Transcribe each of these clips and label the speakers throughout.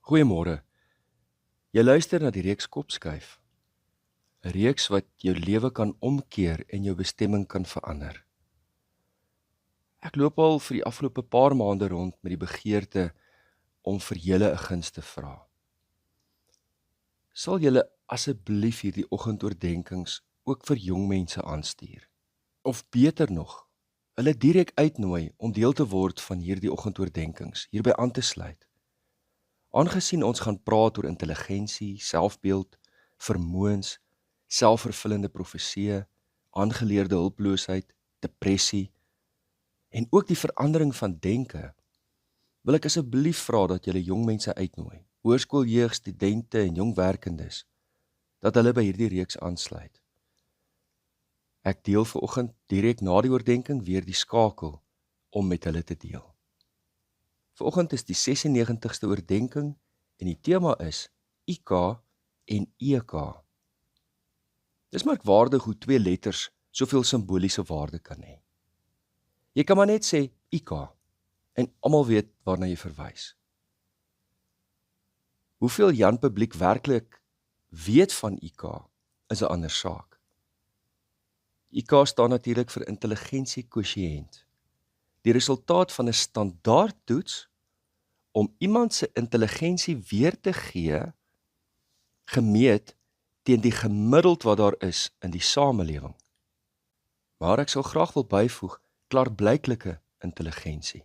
Speaker 1: Goeiemôre. Jy luister na die reeks Kopskuif. 'n Reeks wat jou lewe kan omkeer en jou bestemming kan verander. Ek loop al vir die afgelope paar maande rond met die begeerte om vir julle 'n guns te vra. Sal julle asseblief hierdie oggendoordenkings ook vir jong mense aanstuur? Of beter nog, hulle direk uitnooi om deel te word van hierdie oggendoordenkings, hierby aan te sluit. Aangesien ons gaan praat oor intelligensie, selfbeeld, vermoëns, selfvervullende profeseë, aangeleerde hulpeloosheid, depressie en ook die verandering van denke, wil ek asseblief vra dat julle jong mense uitnooi, hoërskooljeug, studente en jong werkendes, dat hulle by hierdie reeks aansluit. Ek deel vanoggend direk na die oordeenking weer die skakel om met hulle te deel. Vanoggend is die 96ste oordeenking en die tema is IK en EK. Dis merkwaardig hoe twee letters soveel simboliese waarde kan hê. Jy kan maar net sê IK en almal weet waarna jy verwys. Hoeveel Jan publiek werklik weet van IK is 'n ander saak. IK staan natuurlik vir intelligensie-kwosiënt. Die resultaat van 'n standaardtoets om iemand se intelligensie weer te gee, gemeet teen die gemiddeld wat daar is in die samelewing. Maar ek sal graag wil byvoeg, klaarblyklike intelligensie,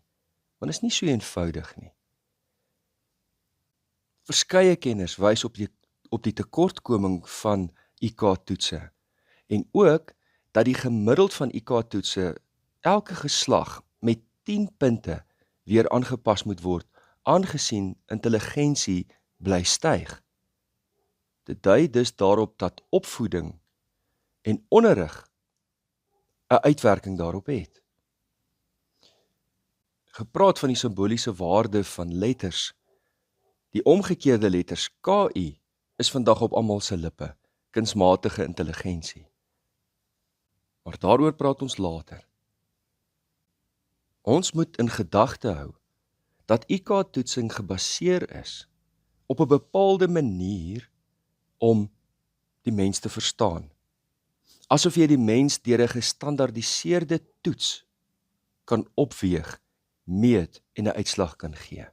Speaker 1: want is nie so eenvoudig nie. Verskeie kenners wys op die tekortkoming van IK-toetse en ook dat die gemiddeld van IK-toetse elke geslag met 10 punte weer aangepas moet word, aangesien intelligensie bly styg. Dit dui dus daarop dat opvoeding en onderrig 'n uitwerking daarop het. Gepraat van die simboliese waarde van letters, die omgekeerde letters KI is vandag op almal se lippe, kunsmatige intelligensie. Maar daaroor praat ons later. Ons moet in gedagte hou dat IK-toetsing gebaseer is op 'n bepaalde manier om die mens te verstaan. Asof jy die mens deur 'n gestandaardiseerde toets kan opweeg, meet en 'n uitslag kan gee.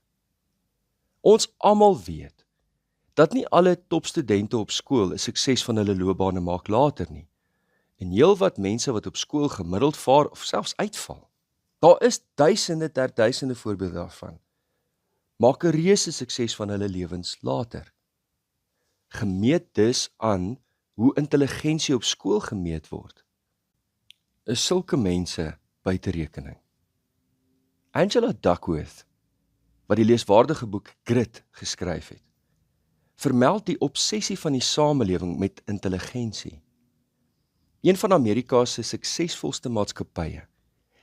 Speaker 1: Ons almal weet dat nie alle topstudente op skool 'n sukses van hulle loopbane maak later nie. En heelwat mense wat op skool gemiddeld vaar of selfs uitval. Daar is duisende voorbeelde daarvan. Maak 'n reuse sukses van hulle lewens later. Gemeet dus aan hoe intelligensie op skool gemeet word, is sulke mense buite rekening. Angela Duckworth, wat die leeswaardige boek Grit geskryf het, vermeld die obsessie van die samelewing met intelligensie. Een van Amerika se suksesvolste maatskappye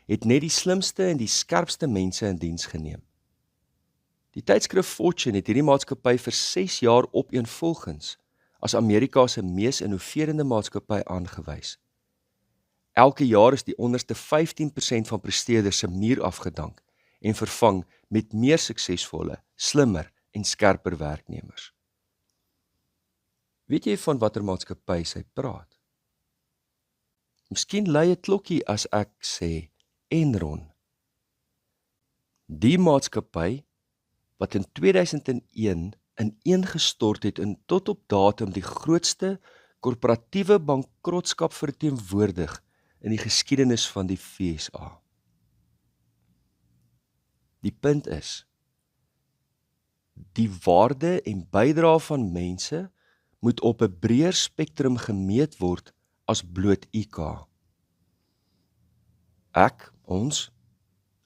Speaker 1: het net die slimste en die skerpste mense in diens geneem. Die tydskrif Fortune het hierdie maatskappy vir 6 jaar opeenvolgens as Amerika se mees innoverende maatskappy aangewys. Elke jaar is die onderste 15% van presteerders se muur afgedank en vervang met meer suksesvolle, slimmer en skerper werknemers. Weet jy van watter maatskappy sy praat? Miskien lui 'n klokkie as ek sê Enron. Die maatskappy wat in 2001 ineengestort het en tot op datum die grootste korporatiewe bankrotskap verteenwoordig in die geskiedenis van die VSA. Die punt is, die waarde en bydrae van mense moet op 'n breër spektrum gemeet word as bloot IK. Ons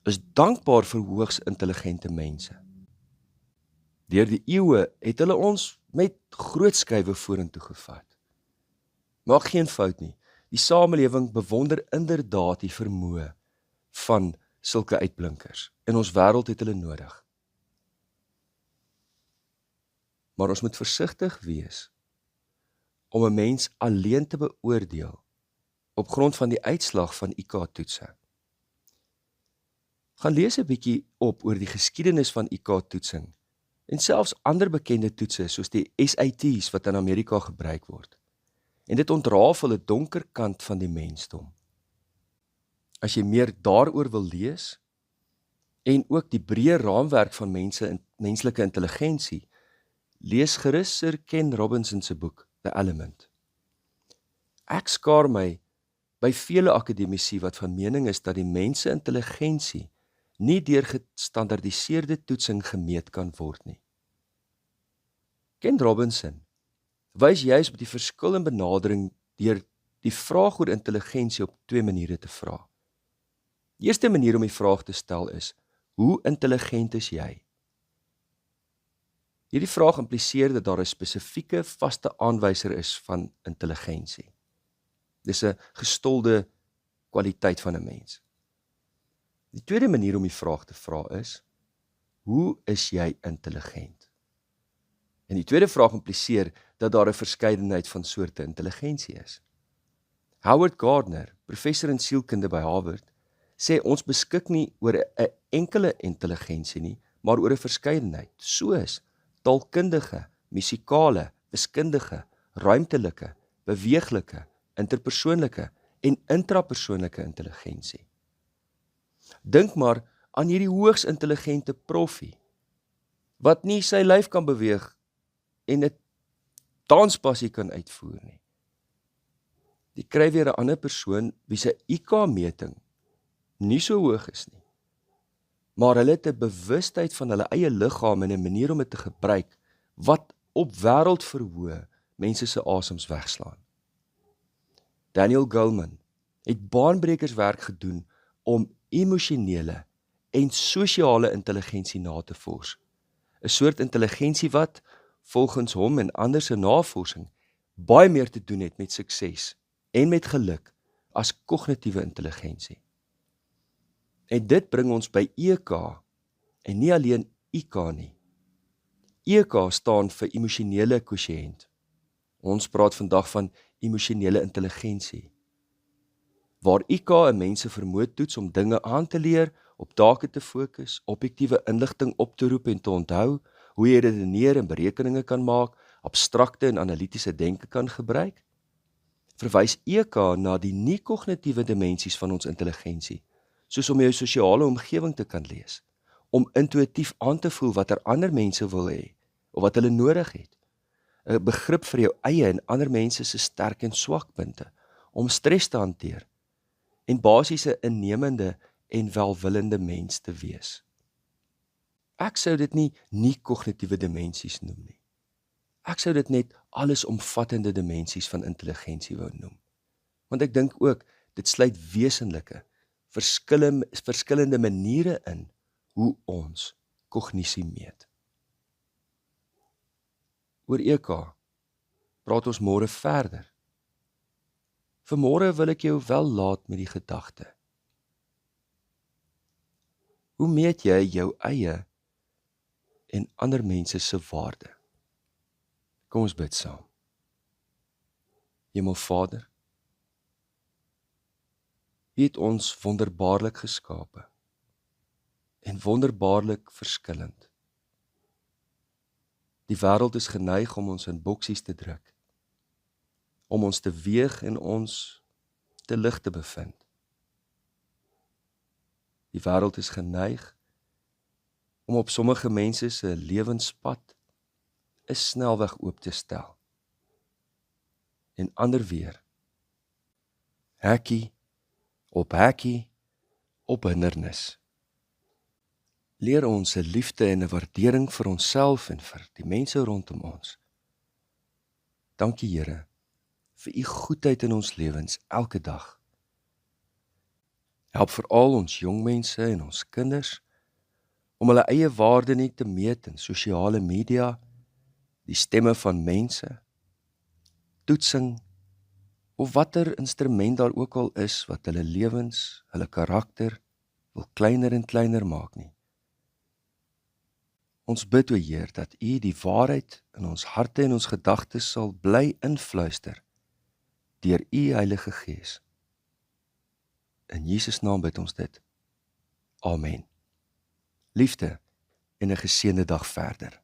Speaker 1: is dankbaar vir hoogs intelligente mense. Deur die eeue het hulle ons met groot skuwe vorentoe gevat. Maak geen fout nie, die samelewing bewonder inderdaad die vermoë van sulke uitblinkers. In ons wêreld het hulle nodig. Maar ons moet versigtig wees om 'n mens alleen te beoordeel op grond van die uitslag van IK-toetse. Gaan lees 'n bietjie op oor die geskiedenis van IK-toetsing en selfs ander bekende toetse soos die SAT's wat in Amerika gebruik word. En dit ontrafel 'n donker kant van die mensdom. As jy meer daaroor wil lees, en ook die breë raamwerk van menslike intelligensie, lees gerus Sir Ken Robinson se boek, The Element. Ek skaar my by vele akademici wat van mening is dat die mens se intelligensie nie deur gestandardiseerde toetsing gemeet kan word nie. Ken Robinson wys juis op die verskil in benadering deur die vraag oor intelligensie op 2 maniere te vra. Die eerste manier om die vraag te stel is, hoe intelligent is jy? Hierdie vraag impliseer dat daar 'n spesifieke vaste aanwyser is van intelligensie. Dis 'n gestolde kwaliteit van 'n mens. Die tweede manier om die vraag te vra is, hoe is jy intelligent? En die tweede vraag impliseer dat daar 'n verskeidenheid van soorte intelligensie is. Howard Gardner, professor in sielkunde by Harvard, sê ons beskik nie oor 'n enkele intelligensie nie, maar oor 'n verskeidenheid, soos taalkundige, musikale, wiskundige, ruimtelike, beweeglike, interpersoonlike en intrapersoonlike intelligensie. Dink maar aan hierdie hoogs intelligente proffie, wat nie sy lyf kan beweeg en 'n danspassie kan uitvoer nie. Die kry weer 'n ander persoon wie se IQ-meting nie so hoog is nie. Maar hulle het 'n bewustheid van hulle eie liggaam en 'n manier om dit te gebruik wat op wêreldverhoë mense se asems wegslaan. Daniel Goleman het baanbrekerswerk gedoen om emosionele en sosiale intelligensie na te vors. 'n Soort intelligensie wat, volgens hom en ander se navorsing, baie meer te doen het met sukses en met geluk as kognitiewe intelligensie. En dit bring ons by EQ en nie alleen IQ nie. EQ staan vir emosionele kwosiënt. Ons praat vandag van emosionele intelligensie, waar IQ 'n mens se vermoë toets om dinge aan te leer, op take te fokus, objektiewe inligting op te roep en te onthou, hoe jy redeneer en berekeninge kan maak, abstrakte en analitiese denke kan gebruik. Verwys EQ na die nie-kognitiewe dimensies van ons intelligensie, soos om jou sosiale omgewing te kan lees, om intuïtief aan te voel wat ander mense wil hê, of wat hulle nodig het, 'n begrip vir jou eie en ander mense se sterk en swakpunte, om stres te hanteer, en basies 'n innemende en welwillende mens te wees. Ek sou dit nie kognitiewe dimensies noem nie. Ek sou dit net allesomvattende dimensies van intelligensie wou noem. Want ek dink ook, dit sluit wesenlike, verskillende maniere in hoe ons kognisie meet. Oor EQ praat ons môre verder. Vanmôre wil ek jou wel laat met die gedagte. Hoe meet jy jou eie en ander mense se waarde? Kom ons bid saam. Hemelvader, U het ons wonderbaarlik geskape en wonderbaarlik verskillend. Die wêreld is geneig om ons in boksies te druk, om ons te weeg en ons te lig te bevind. Die wêreld is geneig om op sommige mense se lewenspad 'n snelweg oop te stel. En ander weer, hekkie op hindernis. Leer ons 'n liefde en 'n waardering vir onsself en vir die mense rondom ons. Dankie Here vir U goedheid in ons lewens elke dag. Help veral ons jong mense en ons kinders om hulle eie waarde nie te meet in sosiale media, die stemme van mense, toetsing of watter instrument daar ook al is wat hulle lewens, hulle karakter wil kleiner en kleiner maak nie. Ons bid, o Heer, dat U die waarheid in ons harte en ons gedagtes sal bly influister deur U Heilige Gees. In Jesus naam bid ons dit. Amen. Liefde en 'n geseënde dag verder.